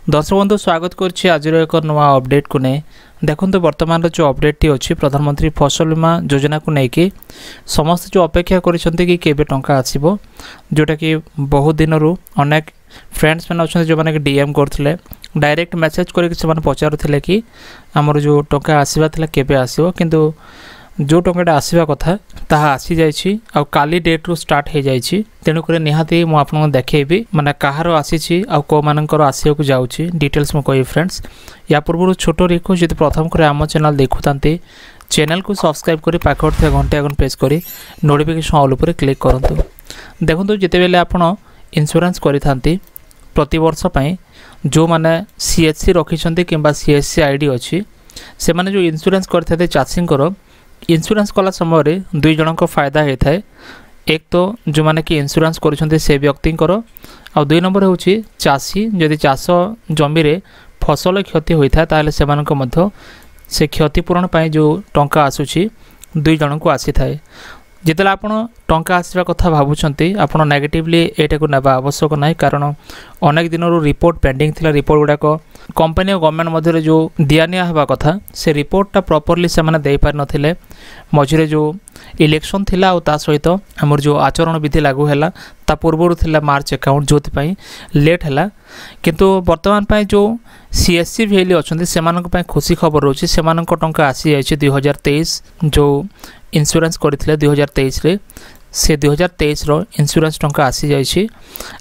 दर्शक बंधु स्वागत करुच्ची आज एक नुआ अपडेट को नहीं देखो बर्तमान जो अपडेट अच्छी प्रधानमंत्री फसल बीमा योजना को लेकिन समस्त जो अपेक्षा कर टंका आसो जोटा कि बहुत दिन अनेक फ्रेंड्स मैंने अच्छा जो मैंने डीएम करते डायरेक्ट मेसेज करके पचारूले कि आमर जो टंका आसवा केबे आसो किंतु जो टंकाटा आसवा कथा ताहा आसी जाइछि आ काली डेट रू स्टार्ट हो जाइछि तेणुक निहाती मु आपको देखैबी माने कहार आसी आ को मानकर आसिया को जाउछि डिटेल्स मु कहि फ्रेंड्स या पूर्व छोटो रिक्वेस्ट जदि प्रथम करे आम चैनल देखुतांते चैनल को सब्सक्राइब करी पाखर थे घंटे आगन प्रेस करी नोटिफिकेशन ऑल उपर क्लिक करंतु देखंतु जेते बेले आपण इंश्योरेंस करिथांती प्रति वर्ष पई जो माने सीएचसी रखिछंती किबा सीएचसी आईडी अछि से माने जो इंश्योरेंस करथाते चाषी कर इंश्योरेंस कला समय दुई जन को फायदा होता है। एक तो जो माने कि इंश्योरेंस करुछंते से व्यक्ति आ दुई नंबर होची चाषी जदि चाष जमी रे फसल क्षति होता है ताले से मानक मध्य से क्षतिपूरण पाई जो टंका आसुची दुई जन को आसी थाए जितेला आपण टंका आसवा कथा भाबुछंती आपण नेगेटिवली एटा को नेबा आवश्यक नाही कारण अनेक दिन रिपोर्ट पेंडिंग थिला रिपोर्ट गुडा को कंपनी और गवर्नमेंट मध्य जो दियानिया हवा कथा से रिपोर्टटा प्रॉपर्ली से माने देई पार नथिले मझिरे जो इलेक्शन थिला और ता सहित हमर जो आचरण विधि लागू हैला ता पूर्वरु थिला मार्च अकाउंट जोति पई लेट हैला किंतु वर्तमान पई जो सीएससी भेली अछंती सेमानक पई खुशी खबर रोची सेमानक टंका आसी जायछि 2023 जो इंश्योरेंस करथिले 2023 रे से 2023 रो इंश्योरेंस टंका आसी जायछि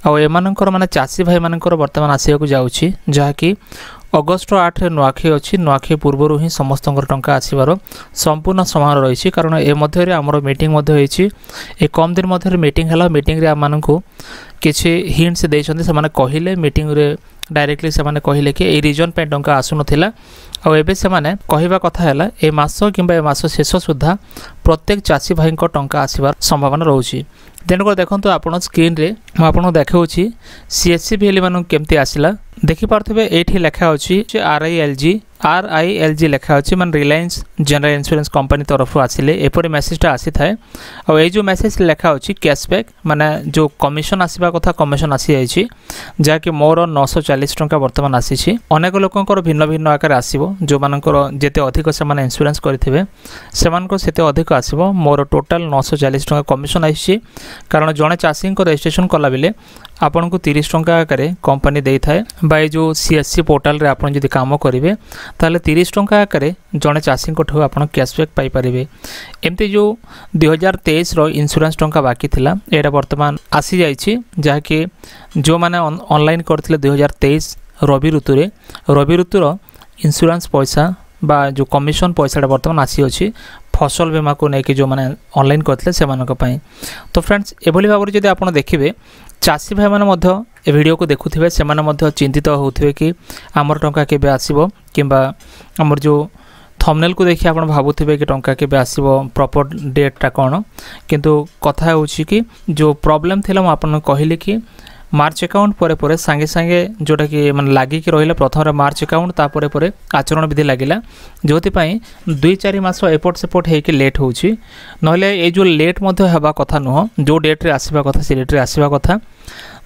आ एमानकर माने चासी भाई मानकर वर्तमान आसिया को जाउछि जहा कि अगस्ट 8 रे नुआखी अछि नुआखी पूर्वरु ही समस्त टंका आसीबार संपूर्ण समारोह रही कारण ए मध्य रे हमर मीटिंग मध्य होईछि ए कम दिन मध्य मीटिंग हला मीटिंग रे आमानकु किछि हिंट्स देछन्ते से माने कहिले मीटिंग रे डायरेक्टली से माने कहिले कि ए रीजन पे टंका आसु नथिला आ एबे से माने कहिबा कथा हैला ए मास किबा ए मास शेष सुधा प्रत्येक चासी भाई को टंका आसीबार संभावना रहउछि तेणुकर देखो आप स्क्रीन रे आपको देखा सीएचसी भेली मान केमती आसला देखिपे ये लेखा अच्छी RILG लेखा अच्छी मान रिलायंस जनरल इंश्योरेंस कंपनी तरफ आसिले एपरी मेसेजटा आसी थाए और ये जो मेसेज लेखा अच्छी कैशबैक माने जो कमिशन आसवा कथा कमिशन आसी जाइछि जहाँकि मोर 940 टंका वर्तमान आसी अनेक लोकंकर भिन्न भिन्न आकार आसीबो जो मानकर जेते अधिक से माने इंश्योरेंस करिथिबे सेमानको सेते अधिक आसीबो मोर टोटल 940 टंका कमिशन आसी कारण जड़े चाषी रजिस्ट्रेशन कला बेले आपन को 30 टंका आकार कंपनी दे थाए बाय जो सीएससी पोर्टल रे आपन जदि काम करिवे ताले 30 टंका आकार जड़े चाषी ठू आप कैशबैक पाई पारिबे एमती जो 2023 रो इंश्योरेंस टंका बाकी थिला एटा वर्तमान आसी जाइछि जहाँकि जो माने ऑनलाइन करथिले 2023 रवि ऋतुर इंश्योरेंस पैसा बा जो कमिशन पैसा वर्तमान आसी अछि फसल बीमा को लेकिन जो मैंने ऑनलाइन करते से तो फ्रेंड्स एभली भाव जब आप देखिए चाषी भाई मैंने वीडियो को देखुवे से चिंतित होते कि आमर टंका केबे आसीबो किंबा आमर जो थंबनेल को देखिए आप भावुवे कि टंका केबे आसीबो प्रॉपर डेटा कौन किंतु कथा होछि कि जो प्रॉब्लम थिला मु आपन कहली कि मार्च अकाउंट परे सांगे सांगे जोटा कि माने लागी कि रहिला प्रथम मार्च अकाउंट तापरे परे आचरण विधि लागिला जोति पई 2-4 मास एपोर्ट सेपोर्ट हे कि लेट होछि नहले ए जो लेट मध्ये हेबा कथा नुह जो डेट रे आसीबा कथा से डेट रे आसीबा कथा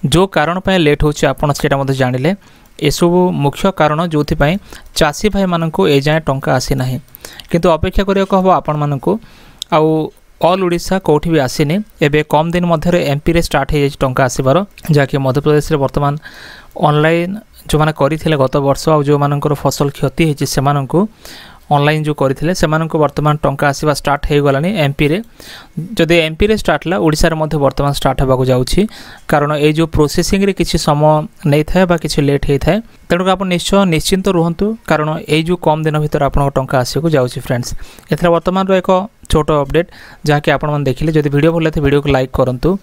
जो कारण पई लेट होछि आपण सेटा मध्ये जानिले एसबु मुख्य कारण जोति पई चासी भाई माननको ए जाय टंका आसी नाही किंतु अपेक्षा करियो कहबो आपण माननको आउ ऑल ओडिशा कोठी भी आसीनी एबे कम दिन मध्य एमपी रे स्टार्ट हो जाए टंका आसबार जहाँकि मध्य प्रदेश रे वर्तमान ऑनलाइन जो माने करथिले गत वर्ष आ जो मानकर फसल क्षति होछि से माननको ऑनलाइन जो करथिले से माननको वर्तमान टंका आसीबा स्टार्ट हो गलानी एमपी रे जदि एमपी रे स्टार्ट ला ओडिशा रे मध्य वर्तमान स्टार्ट होबा को जाउछि कारण ए जो प्रोसेसिंग रे किछि समय नै थाए बा किछि लेट हे थाए तेणु आप निश्चय निश्चिंत रुहंतु कारण ए जो कम दिन भीतर आपन टंका आसी को जाउछि फ्रेंड्स एथरा वर्तमान रो एक छोटो अपडेट जहाँकि आपण मन देखिले जदि वीडियो भल लगे वीडियो को लाइक करंतु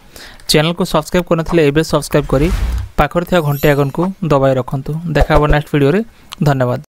चैनल को सब्सक्राइब करनथिले एबे सब्सक्राइब करी पाखर थिया घंटे आगन को दबाई रखंतु देखा नेक्स्ट वीडियो रे धन्यवाद।